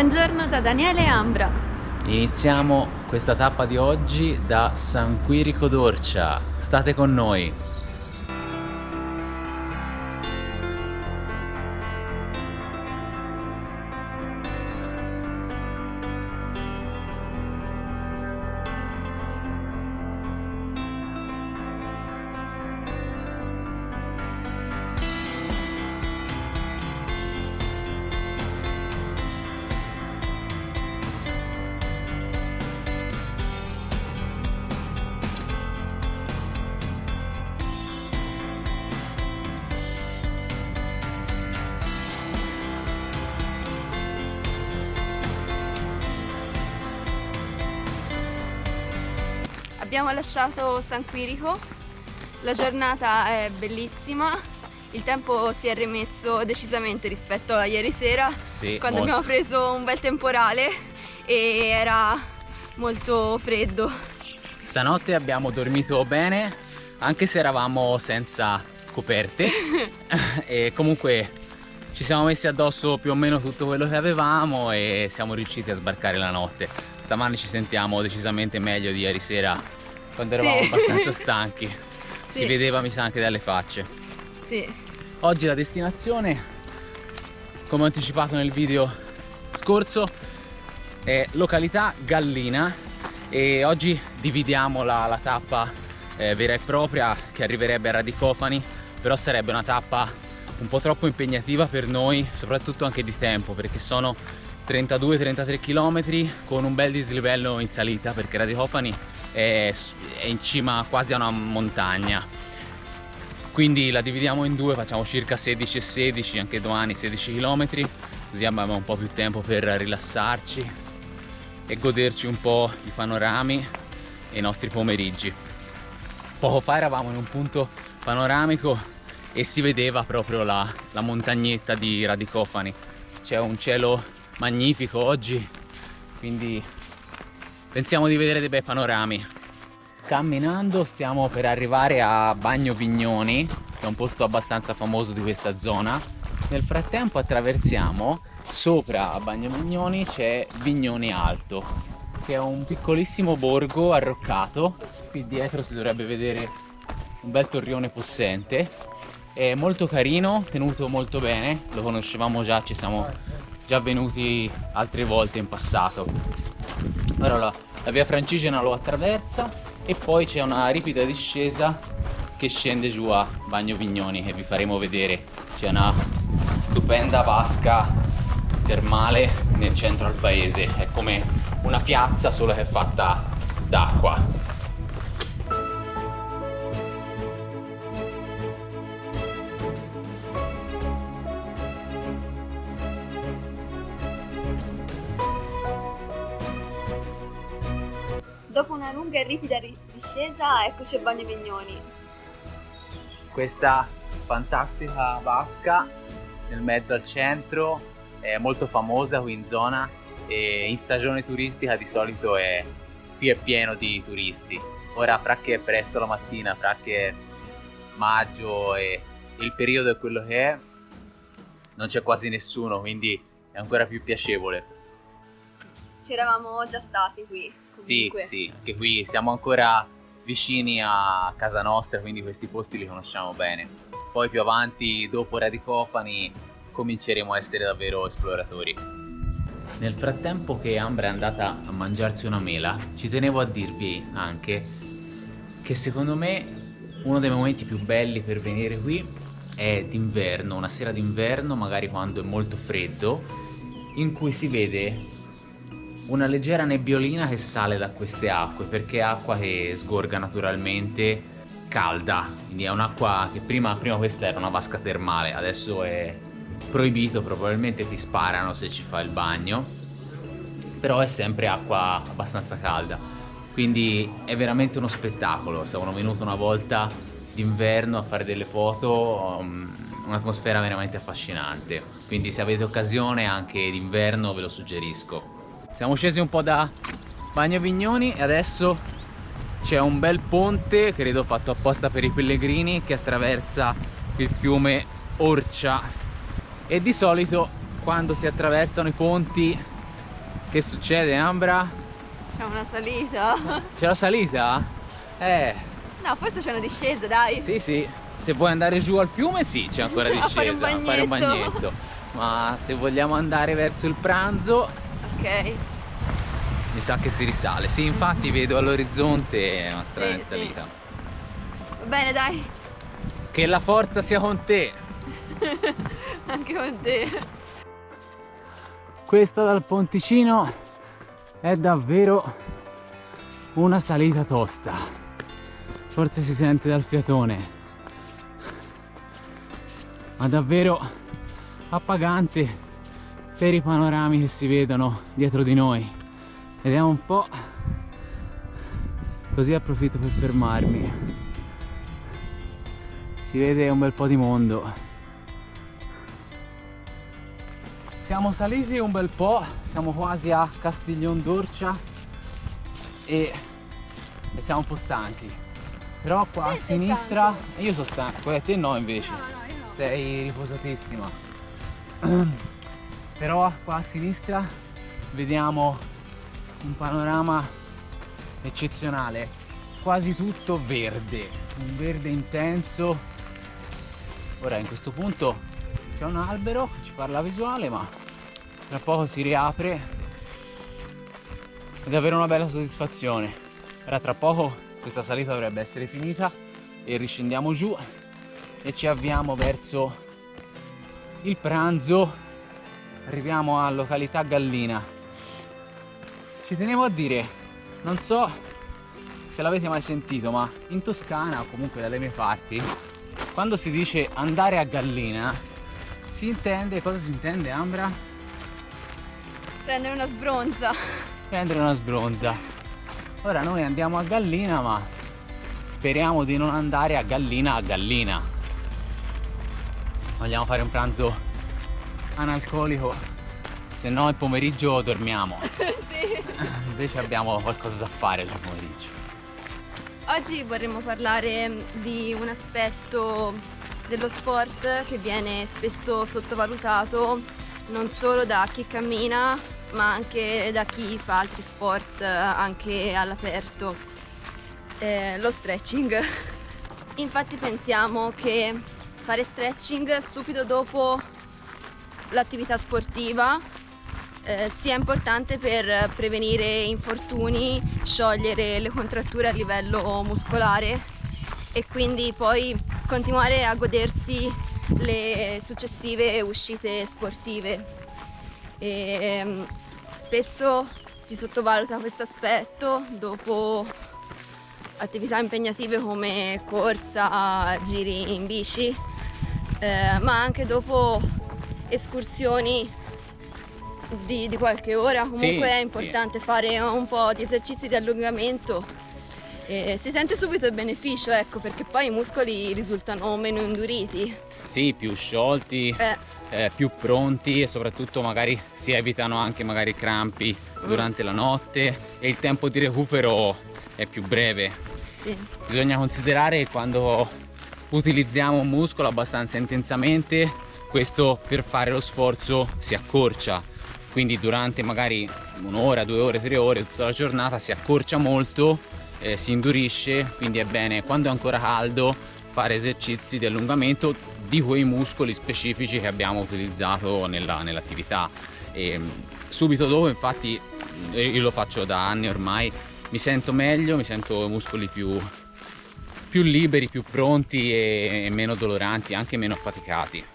Buongiorno da Daniele e Ambra. Iniziamo questa tappa di oggi da San Quirico d'Orcia. State con noi. Abbiamo lasciato San Quirico, la giornata è bellissima, il tempo si è rimesso decisamente rispetto a ieri sera, Sì, quando abbiamo preso un bel temporale e era molto freddo. Stanotte abbiamo dormito bene, anche se eravamo senza coperte e comunque ci siamo messi addosso più o meno tutto quello che avevamo e siamo riusciti a sbarcare la notte. Stamani ci sentiamo decisamente meglio di ieri sera, quando eravamo abbastanza stanchi. Sì. Si vedeva, mi sa, anche dalle facce. Sì. Oggi la destinazione, come ho anticipato nel video scorso, è località Gallina e oggi dividiamo la tappa vera e propria che arriverebbe a Radicofani, però sarebbe una tappa un po' troppo impegnativa per noi, soprattutto anche di tempo, perché sono 32-33 km con un bel dislivello in salita, perché Radicofani è in cima quasi a una montagna. Quindi la dividiamo in due, facciamo circa 16 e 16, anche domani 16 km, così abbiamo un po' più tempo per rilassarci e goderci un po' i panorami e i nostri pomeriggi. Poco fa eravamo in un punto panoramico e si vedeva proprio la montagnetta di Radicofani. C'è un cielo magnifico oggi, quindi pensiamo di vedere dei bei panorami. Camminando stiamo per arrivare a Bagno Vignoni, che è un posto abbastanza famoso di questa zona. Nel frattempo attraversiamo, sopra a Bagno Vignoni c'è Vignone Alto, che è un piccolissimo borgo arroccato. Qui dietro si dovrebbe vedere un bel torrione possente, è molto carino, tenuto molto bene, lo conoscevamo già, ci siamo già venuti altre volte in passato. Ora la via Francigena lo attraversa e poi c'è una ripida discesa che scende giù a Bagno Vignoni e vi faremo vedere. C'è una stupenda vasca termale nel centro al paese, è come una piazza solo che è fatta d'acqua. Dopo una lunga e ripida discesa, eccoci a Bagno Vignoni. Questa fantastica vasca nel mezzo al centro è molto famosa qui in zona e in stagione turistica di solito qui è pieno di turisti. Ora, fra che è presto la mattina, fra che è maggio e il periodo è quello che è, non c'è quasi nessuno, quindi è ancora più piacevole. Ci eravamo già stati qui. Comunque. Sì, anche qui siamo ancora vicini a casa nostra, quindi questi posti li conosciamo bene. Poi più avanti, dopo Radicofani, cominceremo a essere davvero esploratori. Nel frattempo che Ambra è andata a mangiarsi una mela, ci tenevo a dirvi anche che secondo me uno dei momenti più belli per venire qui è d'inverno, una sera d'inverno, magari quando è molto freddo, in cui si vede una leggera nebbiolina che sale da queste acque, perché è acqua che sgorga naturalmente calda, quindi è un'acqua che prima questa era una vasca termale, adesso è proibito, probabilmente ti sparano se ci fai il bagno, però è sempre acqua abbastanza calda, quindi è veramente uno spettacolo. Sono venuto una volta d'inverno a fare delle foto, un'atmosfera veramente affascinante, quindi se avete occasione anche d'inverno ve lo suggerisco. Siamo scesi un po' da Bagno Vignoni e adesso c'è un bel ponte, credo fatto apposta per i pellegrini, che attraversa il fiume Orcia. E di solito quando si attraversano i ponti Che succede, Ambra? C'è una salita. C'è la salita? No, forse c'è una discesa, dai. Sì, sì. Se vuoi andare giù al fiume, sì, c'è ancora discesa. A fare un bagnetto. Ma se vogliamo andare verso il pranzo, ok, mi sa che si risale. Sì, infatti vedo all'orizzonte una strana Sì, salita. va bene, dai. Che la forza sia con te. Anche con te. Questa dal Ponticino è davvero una salita tosta. Forse si sente dal fiatone, ma davvero appagante per i panorami che si vedono dietro di noi. Vediamo un po', così approfitto per fermarmi. Si vede un bel po' di mondo. Siamo saliti un bel po', siamo quasi a Castiglion d'Orcia e siamo un po' stanchi. Però qua a sinistra, io sono stanco, te no invece. No, io no. Sei riposatissima. Però qua a sinistra vediamo un panorama eccezionale, quasi tutto verde, un verde intenso. Ora in questo punto c'è un albero che ci parla visuale, ma tra poco si riapre ed è davvero una bella soddisfazione. Ora tra poco questa salita dovrebbe essere finita e riscendiamo giù e ci avviamo verso il pranzo. Arriviamo a località Gallina. Ci tenevo a dire, non so se l'avete mai sentito, ma in Toscana o comunque dalle mie parti, quando si dice andare a Gallina si intende, cosa si intende, Ambra? Prendere una sbronza. Prendere una sbronza. Ora noi andiamo a Gallina, ma speriamo di non andare a Gallina. Vogliamo fare un pranzo analcolico, se no il pomeriggio dormiamo. Sì. Invece abbiamo qualcosa da fare il pomeriggio. Oggi vorremmo parlare di un aspetto dello sport che viene spesso sottovalutato non solo da chi cammina, ma anche da chi fa altri sport anche all'aperto, lo stretching. Infatti pensiamo che fare stretching subito dopo l'attività sportiva sia importante per prevenire infortuni, sciogliere le contratture a livello muscolare e quindi poi continuare a godersi le successive uscite sportive. Spesso si sottovaluta questo aspetto dopo attività impegnative come corsa, giri in bici, ma anche dopo escursioni di qualche ora. Comunque Sì, è importante fare un po' di esercizi di allungamento. Si sente subito il beneficio, ecco, perché poi i muscoli risultano meno induriti. Sì, più sciolti, più pronti e soprattutto magari si evitano anche magari crampi durante la notte e il tempo di recupero è più breve. Sì. Bisogna considerare che quando utilizziamo un muscolo abbastanza intensamente, questo per fare lo sforzo si accorcia, quindi durante magari un'ora, 2 ore, 3 ore, tutta la giornata si accorcia molto, si indurisce, quindi è bene quando è ancora caldo fare esercizi di allungamento di quei muscoli specifici che abbiamo utilizzato nell'attività. Subito dopo, infatti, io lo faccio da anni ormai, mi sento meglio, mi sento i muscoli più liberi, più pronti e meno doloranti, anche meno affaticati.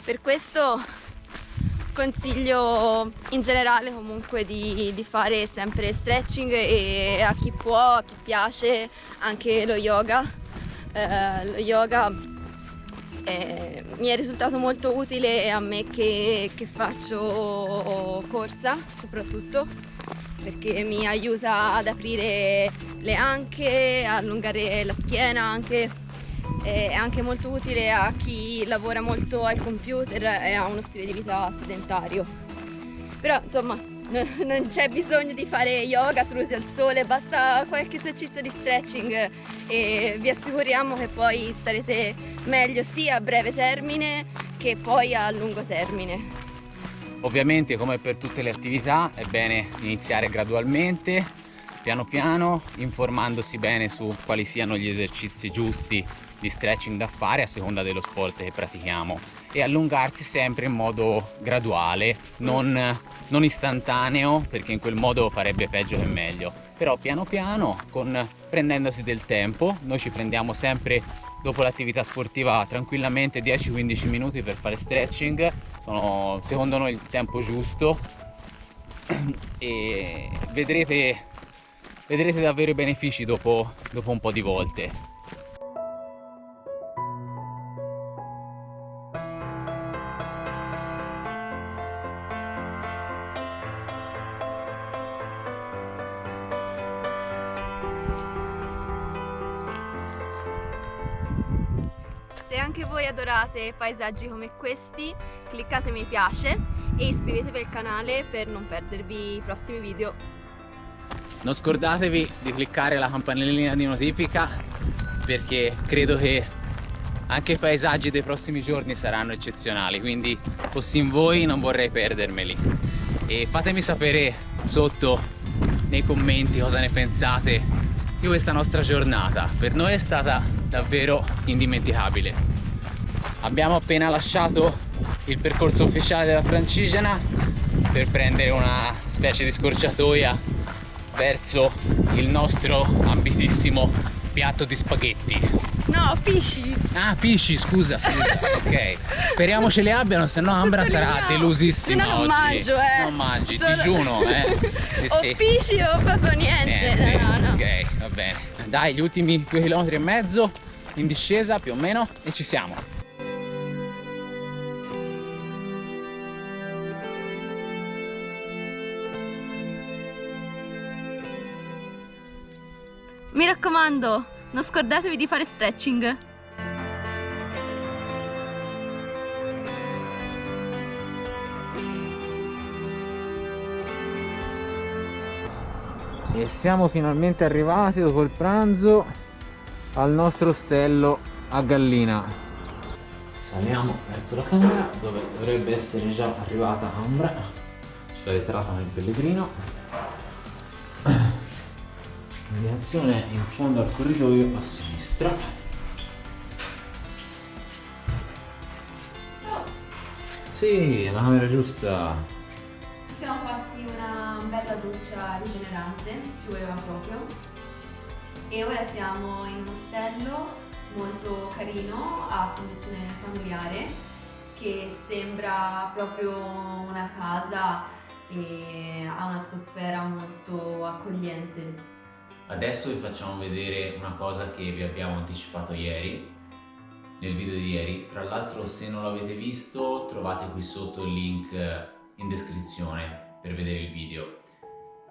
Per questo consiglio in generale comunque di fare sempre stretching e a chi può, a chi piace, anche lo yoga. Lo yoga mi è risultato molto utile a me che faccio corsa soprattutto, perché mi aiuta ad aprire le anche, a allungare la schiena anche. È anche molto utile a chi lavora molto al computer e ha uno stile di vita sedentario. Però insomma non c'è bisogno di fare yoga seduti al sole, basta qualche esercizio di stretching e vi assicuriamo che poi starete meglio sia a breve termine che poi a lungo termine. Ovviamente, come per tutte le attività, è bene iniziare gradualmente, piano piano, informandosi bene su quali siano gli esercizi giusti di stretching da fare a seconda dello sport che pratichiamo, e allungarsi sempre in modo graduale, non istantaneo, perché in quel modo farebbe peggio che meglio, però piano piano, prendendosi del tempo. Noi ci prendiamo sempre dopo l'attività sportiva tranquillamente 10-15 minuti per fare stretching, sono secondo noi il tempo giusto, e vedrete davvero i benefici dopo un po' di volte. Se anche voi adorate paesaggi come questi, cliccate mi piace e iscrivetevi al canale per non perdervi i prossimi video. Non scordatevi di cliccare la campanellina di notifica, perché credo che anche i paesaggi dei prossimi giorni saranno eccezionali, quindi fossi in voi non vorrei perdermeli. E fatemi sapere sotto nei commenti cosa ne pensate di questa nostra giornata. Per noi è stata davvero indimenticabile. Abbiamo appena lasciato il percorso ufficiale della Francigena per prendere una specie di scorciatoia verso il nostro ambitissimo piatto di spaghetti. No, pisci! Ah, pisci, scusa. Ok, speriamo ce li abbiano, se no Ambra sarà delusissima. Se no non oggi. mangio, Non mangi, Solo... digiuno, O sì. pisci o proprio niente. No. Ok, va bene. Dai, gli ultimi 2,5 km in discesa più o meno e ci siamo. Mi raccomando, non scordatevi di fare stretching. E siamo finalmente arrivati dopo il pranzo al nostro ostello a Gallina. Saliamo verso la camera dove dovrebbe essere già arrivata Ambra. Ce l'ha ritrata nel pellegrino. Navigazione in fondo al corridoio a sinistra. Sì, è la camera giusta. Ci siamo fatti una bella doccia rigenerante, ci voleva proprio. E ora siamo in un ostello molto carino, a condizione familiare, che sembra proprio una casa e ha un'atmosfera molto accogliente. Adesso vi facciamo vedere una cosa che vi abbiamo anticipato ieri, nel video di ieri. Fra l'altro, se non l'avete visto, trovate qui sotto il link in descrizione per vedere il video.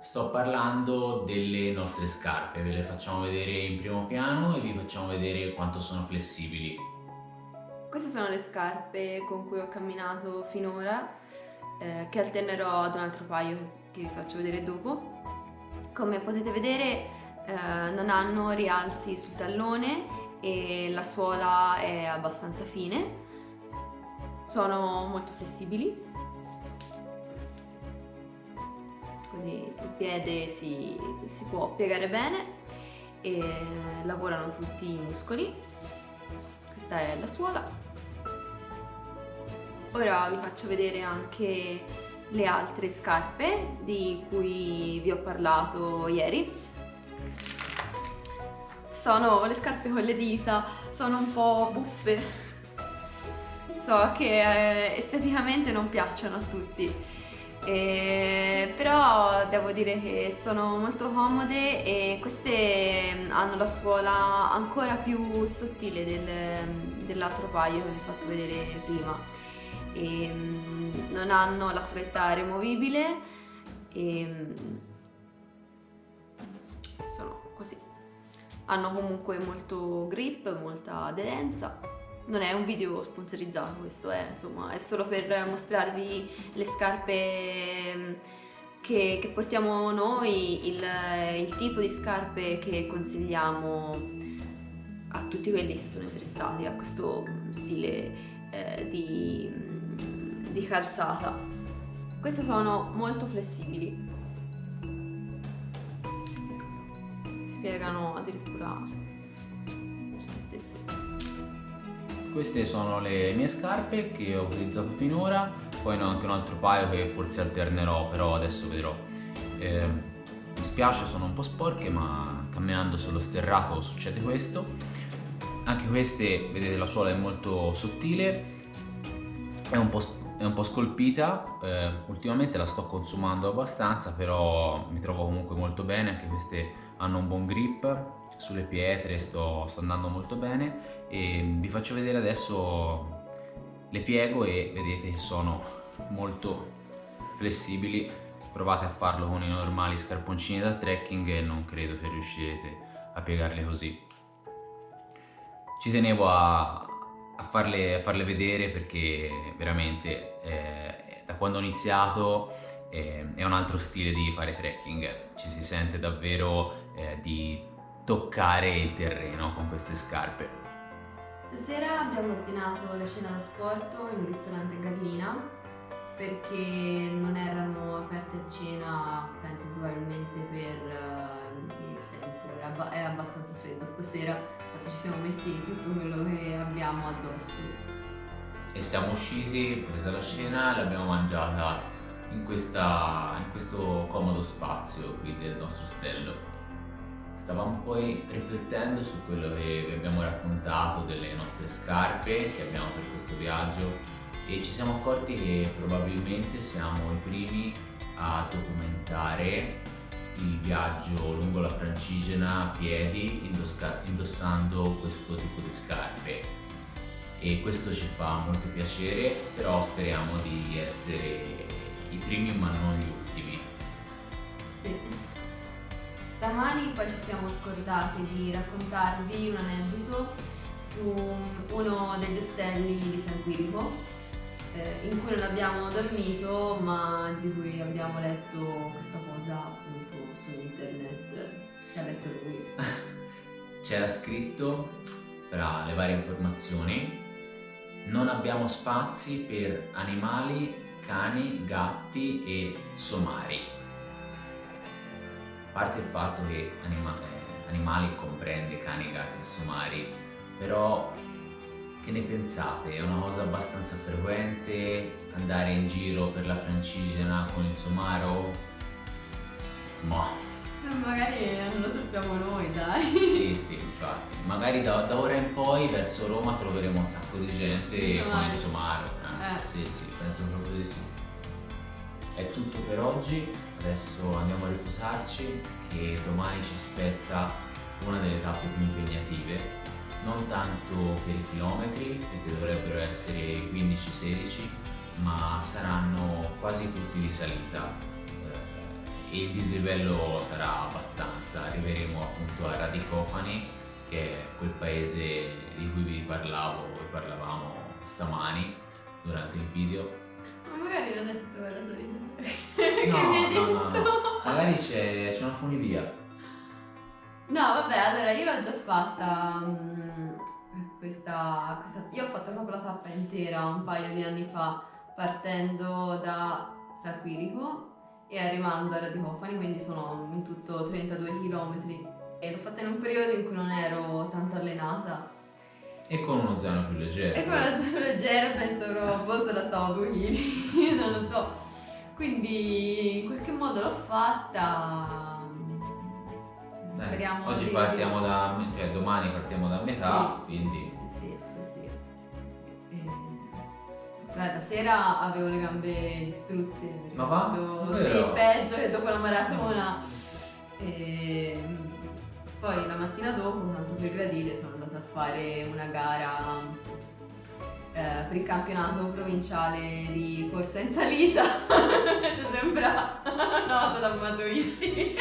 Sto parlando delle nostre scarpe, ve le facciamo vedere in primo piano e vi facciamo vedere quanto sono flessibili. Queste sono le scarpe con cui ho camminato finora, che alternerò ad un altro paio che vi faccio vedere dopo. Come potete vedere, non hanno rialzi sul tallone e la suola è abbastanza fine, sono molto flessibili, così il piede si può piegare bene e lavorano tutti i muscoli. Questa è la suola. Ora vi faccio vedere anche le altre scarpe di cui vi ho parlato ieri. Sono le scarpe con le dita, sono un po' buffe, so che esteticamente non piacciono a tutti, però devo dire che sono molto comode e queste hanno la suola ancora più sottile dell'altro paio che vi ho fatto vedere prima. Non hanno la soletta removibile e sono così. Hanno comunque molto grip, molta aderenza. Non è un video sponsorizzato, questo è, insomma, è solo per mostrarvi le scarpe che portiamo noi, il tipo di scarpe che consigliamo a tutti quelli che sono interessati a questo stile di calzata. Queste sono molto flessibili, si piegano addirittura su se stessi. Queste sono le mie scarpe che ho utilizzato finora, poi ne ho anche un altro paio che forse alternerò, però adesso vedrò. Mi spiace, sono un po' sporche, ma camminando sullo sterrato succede questo. Anche queste, vedete, la suola è molto sottile, è un po' scolpita, ultimamente la sto consumando abbastanza, però mi trovo comunque molto bene. Anche queste hanno un buon grip sulle pietre, sto andando molto bene, e vi faccio vedere adesso, le piego e vedete che sono molto flessibili. Provate a farlo con i normali scarponcini da trekking e non credo che riuscirete a piegarle così. Ci tenevo a farle vedere perché veramente da quando ho iniziato è un altro stile di fare trekking, ci si sente davvero di toccare il terreno con queste scarpe. Stasera abbiamo ordinato la cena da sport in un ristorante a Gallina perché non erano aperte a cena, penso probabilmente per il tempo, era abbastanza freddo stasera, infatti ci siamo messi tutto quello che abbiamo addosso. E siamo usciti, presa la cena e l'abbiamo mangiata in questo comodo spazio qui del nostro ostello. Stavamo poi riflettendo su quello che vi abbiamo raccontato delle nostre scarpe che abbiamo per questo viaggio e ci siamo accorti che probabilmente siamo i primi a documentare il viaggio lungo la Francigena a piedi indossando questo tipo di scarpe, e questo ci fa molto piacere, però speriamo di essere i primi ma non gli ultimi. Sì. Stamani poi ci siamo scordati di raccontarvi un aneddoto su uno degli ostelli di San Quirico in cui non abbiamo dormito, ma di cui abbiamo letto questa cosa appunto su internet che ha letto lui. C'era scritto fra le varie informazioni: non abbiamo spazi per animali, cani, gatti e somari. A parte il fatto che animali comprende cani, gatti e somari, però che ne pensate? È una cosa abbastanza frequente andare in giro per la Francigena con il somaro? Ma Magari non lo sappiamo noi, dai. sì, infatti. Magari da ora in poi verso Roma troveremo un sacco di gente con il somaro. Sì, penso proprio di sì. È tutto per oggi, adesso andiamo a riposarci, che domani ci aspetta una delle tappe più impegnative, non tanto per i chilometri, perché dovrebbero essere 15-16, ma saranno quasi tutti di salita e il dislivello sarà abbastanza. Arriveremo appunto a Radicofani, che è quel paese di cui vi parlavamo stamani durante il video. Ma magari non è tutta quella salita. No, magari c'è una funivia. No, vabbè, allora io l'ho già fatta io ho fatto proprio la tappa intera un paio di anni fa, partendo da San Quirico e arrivando a Radicofani, quindi sono in tutto 32 km. E l'ho fatta in un periodo in cui non ero tanto allenata. E con uno zaino più leggero. E con uno zaino leggero penso proprio se la stavo 2 kg, non lo so. Quindi in qualche modo l'ho fatta. Speriamo oggi partiamo domani partiamo da metà, quindi. Sì. Guarda, sera avevo le gambe distrutte. Ma va? Sì, peggio che dopo la maratona. Poi la mattina dopo, tanto per gradire, sono andata a fare una gara per il campionato provinciale di corsa in salita. Ci sembra una cosa da masoisti,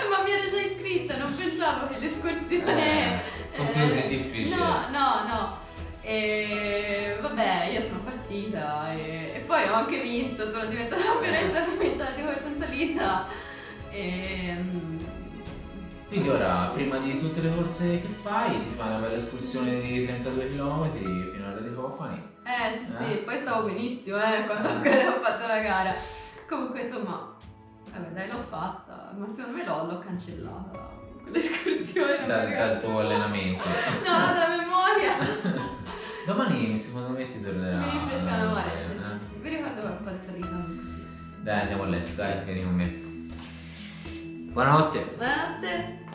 ma mi ero già iscritta, non pensavo che l'escursione fosse così difficile. No. E vabbè, io sono partita e poi ho anche vinto, sono diventata campionessa provinciale di corsa in salita. Quindi ora, prima di tutte le corse che fai, ti fai una bella escursione di 32 km fino a Radicofani. Sì, poi stavo benissimo quando ho fatto la gara. Comunque insomma, vabbè dai l'ho fatta, ma secondo me l'ho cancellata quell'escursione. non mi dal ricordo. tuo allenamento. No, dalla memoria. Domani secondo me ti tornerà. Mi rinfresca la memoria, eh. sì. Vi ricordo un po' di stare gridando così. Dai, andiamo a letto, dai, vieni con me. Buonanotte. Buonanotte.